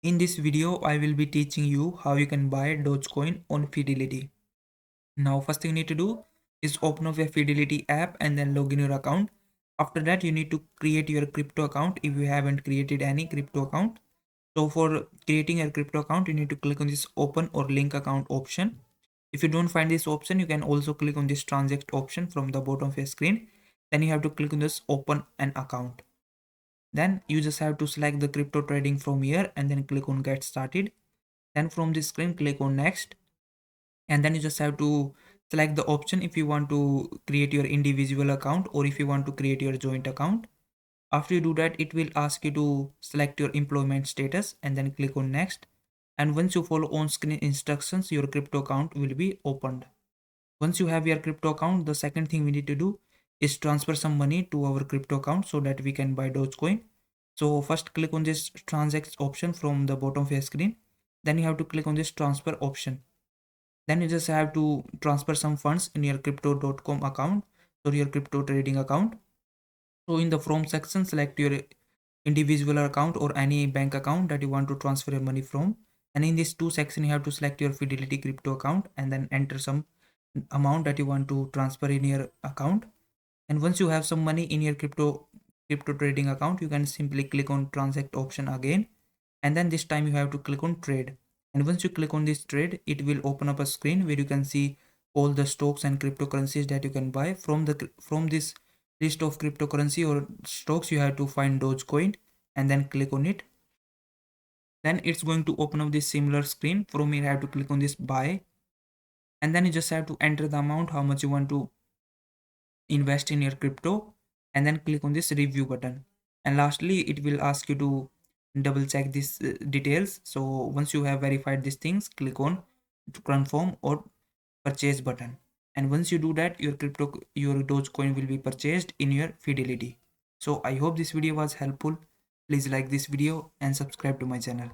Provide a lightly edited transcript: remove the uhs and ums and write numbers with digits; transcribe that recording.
In this video, I will be teaching you how you can buy Dogecoin on Fidelity. Now, first thing you need to do is open up your Fidelity app and then log in your account. After that, you need to create your crypto account if you haven't created any crypto account. So for creating your crypto account, you need to click on this open or link account option. If you don't find this option, you can also click on this transact option from the bottom of your screen. Then you have to click on this open an account. Then you just have to select the crypto trading from here and then click on get started. Then from this screen click on next, and then you just have to select the option if you want to create your individual account or if you want to create your joint account. After you do that, it will ask you to select your employment status and then click on next. And once you follow on screen instructions, your crypto account will be opened. Once you have your crypto account, the second thing we need to do is transfer some money to our crypto account so that we can buy Dogecoin. So first click on this transact option from the bottom of your screen. Then you have to click on this transfer option. Then you just have to transfer some funds in your crypto.com account or your crypto trading account. So in the from section, select your individual account or any bank account that you want to transfer your money from. And in this two section, you have to select your Fidelity crypto account and then enter some amount that you want to transfer in your account. And once you have some money in your crypto trading account, you can simply click on transact option again, and then this time you have to click on trade. And once you click on this trade, it will open up a screen where you can see all the stocks and cryptocurrencies that you can buy from this list of cryptocurrency or stocks. You have to find Dogecoin and then click on it. Then it's going to open up this similar screen. From here, you have to click on this buy, and then you just have to enter the amount how much you want to invest in your crypto, and then click on this review button. And lastly, it will ask you to double check these details. So once you have verified these things, click on to confirm or purchase button. And once you do that, your Dogecoin will be purchased in your Fidelity. So I hope this video was helpful. Please like this video and subscribe to my channel.